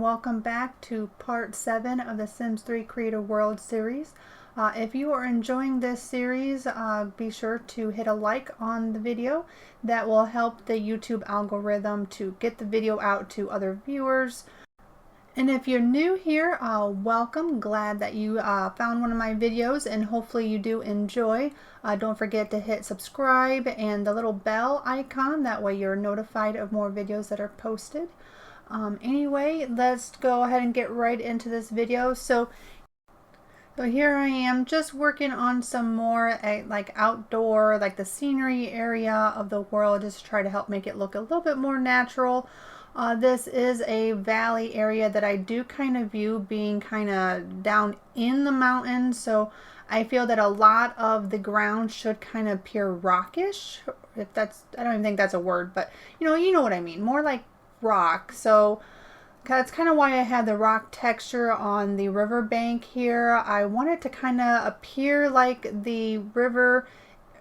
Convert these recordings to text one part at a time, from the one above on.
welcome back to part 7 of the Sims 3 Creator World series. If you are enjoying this series, be sure to hit a like on the video. That will help the YouTube algorithm to get the video out to other viewers. And if you're new here, welcome. Glad that you found one of my videos, and hopefully you do enjoy. Don't forget to hit subscribe and the little bell icon. That way you're notified of more videos that are posted. Anyway, let's go ahead and get right into this video. So here I am just working on some more like outdoor, like the scenery area of the world, just to try to help make it look a little bit more natural. This is a valley area that I do kind of view being kind of down in the mountains, so I feel that a lot of the ground should kind of appear rockish. If that's, I don't even think that's a word, but you know what I mean, more like rock. So that's kind of why I have the rock texture on the riverbank here. I want it to kind of appear like the river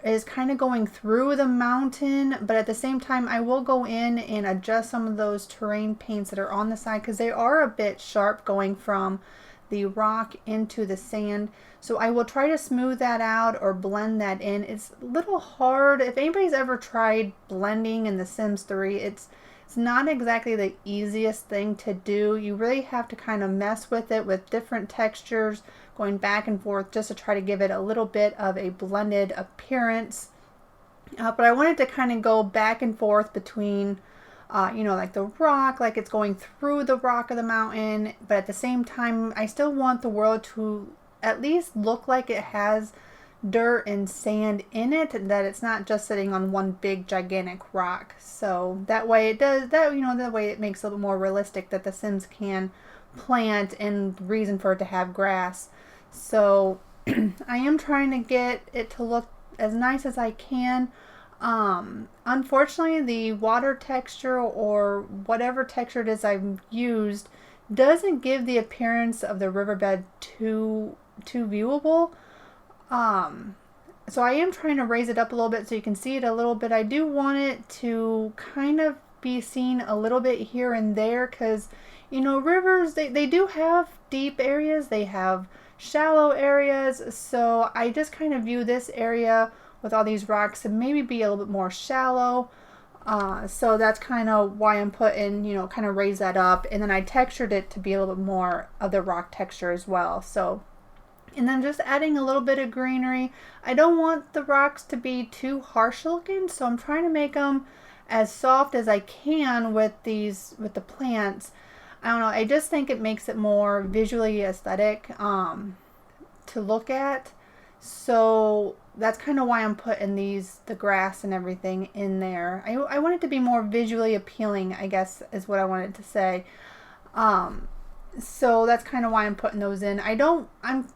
is kind of going through the mountain, but at the same time I will go in and adjust some of those terrain paints that are on the side, because they are a bit sharp going from the rock into the sand. So I will try to smooth that out or blend that in. It's a little hard. If anybody's ever tried blending in The Sims 3, it's not exactly the easiest thing to do. You really have to kind of mess with it with different textures, going back and forth just to try to give it a little bit of a blended appearance. But I wanted to kind of go back and forth between, like the rock, like it's going through the rock of the mountain, but at the same time, I still want the world to at least look like it has dirt and sand in it, and that it's not just sitting on one big gigantic rock. So that way it does that, that way it makes it a little more realistic that the Sims can plant, and reason for it to have grass. So I am trying to get it to look as nice as I can. Unfortunately, the water texture, or whatever texture it is I've used, doesn't give the appearance of the riverbed too viewable. So I am trying to raise it up a little bit so you can see it a little bit. I do want it to kind of be seen a little bit here and there, because rivers, they do have deep areas, they have shallow areas. So I just kind of view this area with all these rocks to maybe be a little bit more shallow. So that's kind of why I'm putting, kind of raise that up, and then I textured it to be a little bit more of the rock texture as well. So, and then just adding a little bit of greenery. I don't want the rocks to be too harsh looking, so I'm trying to make them as soft as I can with the plants. I don't know, I just think it makes it more visually aesthetic to look at. So that's kind of why I'm putting the grass and everything in there. I want it to be more visually appealing, I guess is what I wanted to say. So that's kind of why I'm putting those in. I'm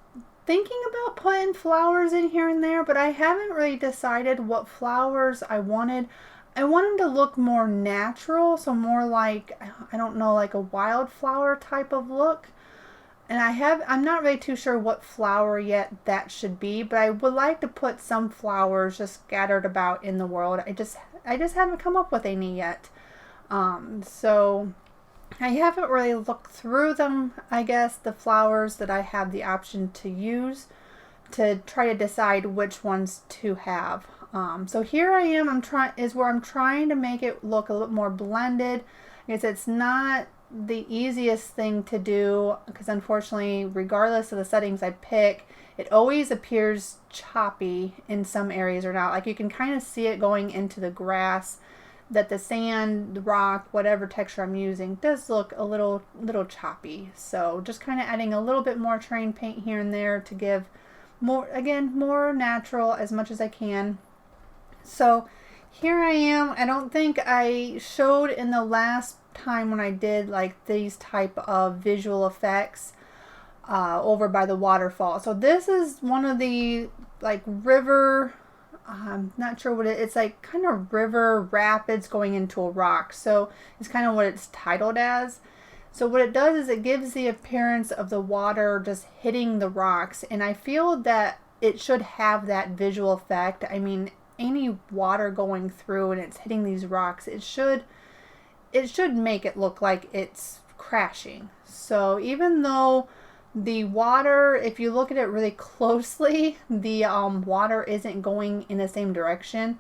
thinking about putting flowers in here and there, but I haven't really decided what flowers I wanted. I want them to look more natural, so more like, I don't know, like a wildflower type of look. And I'm not really too sure what flower yet that should be, but I would like to put some flowers just scattered about in the world. I just haven't come up with any yet. So I haven't really looked through them, I guess, the flowers that I have the option to use, to try to decide which ones to have. So here I am, I'm trying to make it look a little more blended. Because it's not the easiest thing to do, because unfortunately, regardless of the settings I pick, it always appears choppy in some areas or not. Like you can kind of see it going into the grass, that the sand, the rock, whatever texture I'm using does look a little choppy. So just kind of adding a little bit more terrain paint here and there to give more, again, more natural as much as I can. So here I am. I don't think I showed in the last time when I did like these type of visual effects over by the waterfall. So this is one of the like river, I'm not sure what it's like, kind of river rapids going into a rock. So it's kind of what it's titled as. So what it does is it gives the appearance of the water just hitting the rocks, and I feel that it should have that visual effect. I mean, any water going through and it's hitting these rocks, it should make it look like it's crashing. So even though the water, if you look at it really closely, the water isn't going in the same direction.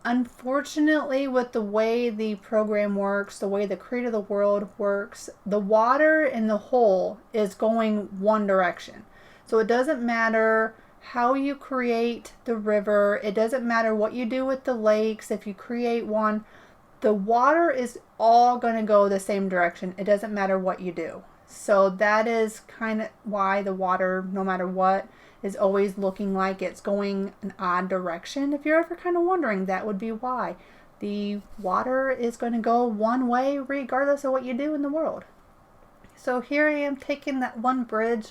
Unfortunately, with the way the program works, the way the Create of the World works, the water in the hole is going one direction. So it doesn't matter how you create the river, it doesn't matter what you do with the lakes, if you create one, the water is all going to go the same direction. It doesn't matter what you do. So that is kind of why the water, no matter what, is always looking like it's going an odd direction. If you're ever kind of wondering, that would be why. The water is going to go one way regardless of what you do in the world. So here I am taking that one bridge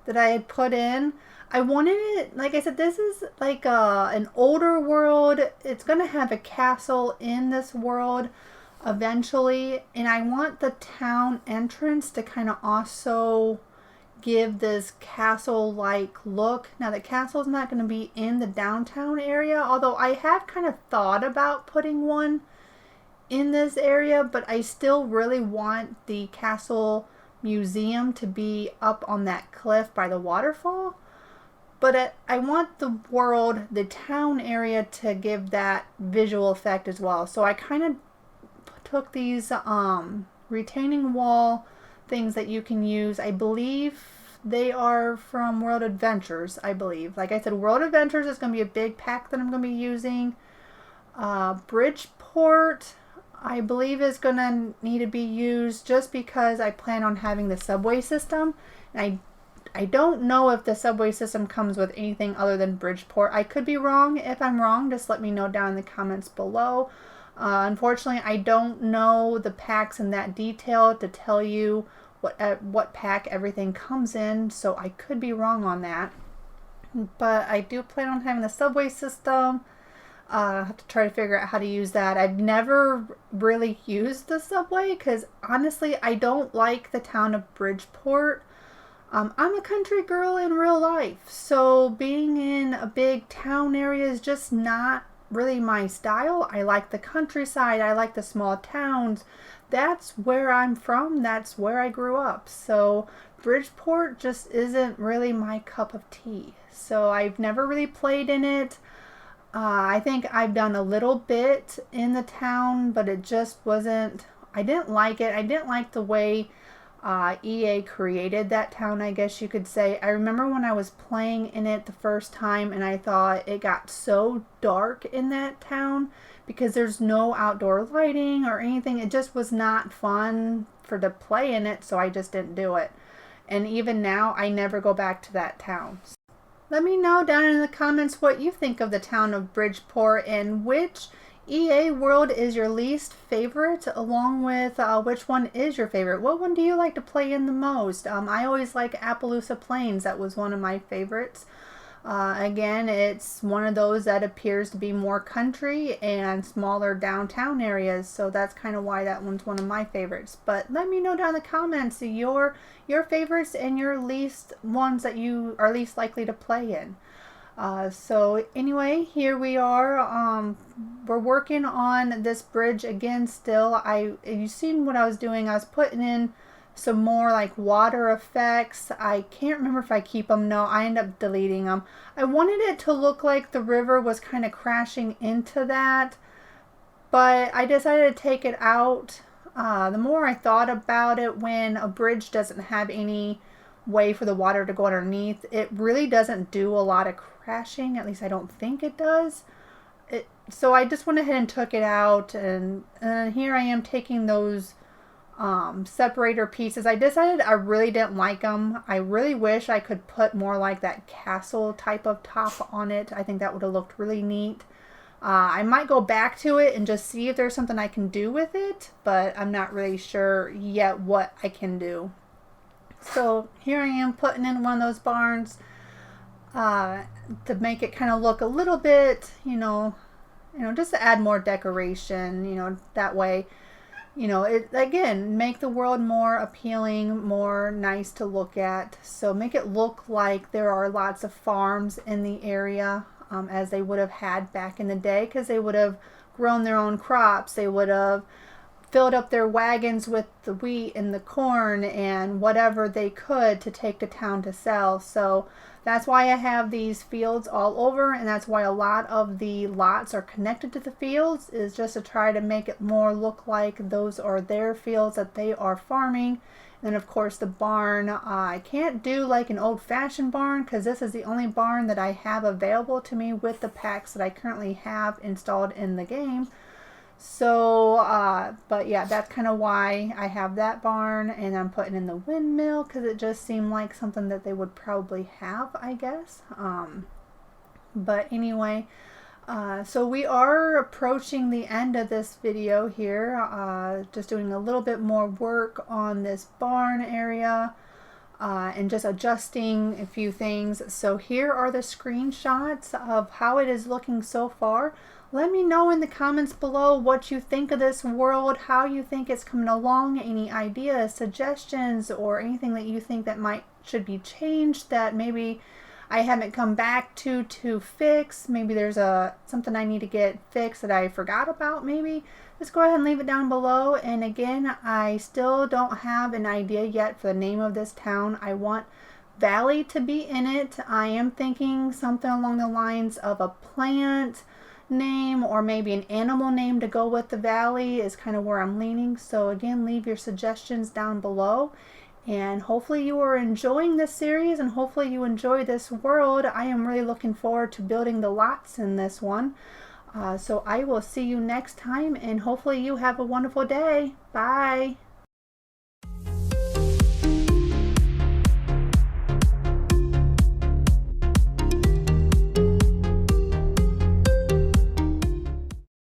that I had put in. I wanted it, like I said, this is like an older world. It's going to have a castle in this world eventually, and I want the town entrance to kind of also give this castle-like look. Now the castle is not going to be in the downtown area, although I have kind of thought about putting one in this area, but I still really want the castle museum to be up on that cliff by the waterfall. But I want the world, the town area, to give that visual effect as well. So I kind of took these retaining wall things that you can use. I believe they are from World Adventures, I believe. Like I said, World Adventures is going to be a big pack that I'm going to be using. Bridgeport, I believe, is going to need to be used just because I plan on having the subway system. And I don't know if the subway system comes with anything other than Bridgeport. I could be wrong. If I'm wrong, just let me know down in the comments below. Unfortunately, I don't know the packs in that detail to tell you what pack everything comes in, so I could be wrong on that. But I do plan on having the subway system. I have to try to figure out how to use that. I've never really used the subway because honestly, I don't like the town of Bridgeport. I'm a country girl in real life, so being in a big town area is just not really my style. I like the countryside. I like the small towns. That's where I'm from. That's where I grew up. So Bridgeport just isn't really my cup of tea. So I've never really played in it. I think I've done a little bit in the town, but it just wasn't, I didn't like it. I didn't like the way EA created that town, I guess you could say. I remember when I was playing in it the first time and I thought it got so dark in that town because there's no outdoor lighting or anything. It just was not fun to play in it, so I just didn't do it. And even now, I never go back to that town. Let me know down in the comments what you think of the town of Bridgeport and which EA world is your least favorite, along with which one is your favorite. What one do you like to play in the most? I always like Appaloosa Plains. That was one of my favorites. Again, it's one of those that appears to be more country and smaller downtown areas, so that's kind of why that one's one of my favorites. But let me know down in the comments your favorites and your least ones that you are least likely to play in. So anyway, here we are. We're working on this bridge again still. You've seen what I was doing. I was putting in some more like water effects. I can't remember if I keep them. No, I end up deleting them. I wanted it to look like the river was kind of crashing into that, but I decided to take it out. The more I thought about it, when a bridge doesn't have any way for the water to go underneath, it really doesn't do a lot of crashing. At least I don't think it does. So I just went ahead and took it out, and here I am taking those separator pieces. I decided I really didn't like them. I really wish I could put more like that castle type of top on it. I think that would have looked really neat. I might go back to it and just see if there's something I can do with it, but I'm not really sure yet what I can do. So here I am putting in one of those barns to make it kind of look a little bit, just to add more decoration, that way, it again, make the world more appealing, more nice to look at. So make it look like there are lots of farms in the area, as they would have had back in the day, because they would have grown their own crops. They would have filled up their wagons with the wheat and the corn and whatever they could to take to town to sell. So that's why I have these fields all over, and that's why a lot of the lots are connected to the fields, is just to try to make it more look like those are their fields that they are farming. And of course the barn, I can't do like an old-fashioned barn because this is the only barn that I have available to me with the packs that I currently have installed in the game. So, but yeah, that's kind of why I have that barn, and I'm putting in the windmill because it just seemed like something that they would probably have, I guess. But anyway, so we are approaching the end of this video here, just doing a little bit more work on this barn area. And just adjusting a few things. So here are the screenshots of how it is looking so far. Let me know in the comments below what you think of this world, how you think it's coming along, any ideas, suggestions, or anything that you think that should be changed that maybe I haven't come back to fix. Maybe there's something I need to get fixed that I forgot about maybe. Just go ahead and leave it down below. And again, I still don't have an idea yet for the name of this town. I want Valley to be in it. I am thinking something along the lines of a plant name or maybe an animal name to go with the valley is kind of where I'm leaning. So again, leave your suggestions down below. And hopefully you are enjoying this series, and hopefully you enjoy this world. I am really looking forward to building the lots in this one. So I will see you next time, and hopefully you have a wonderful day. Bye.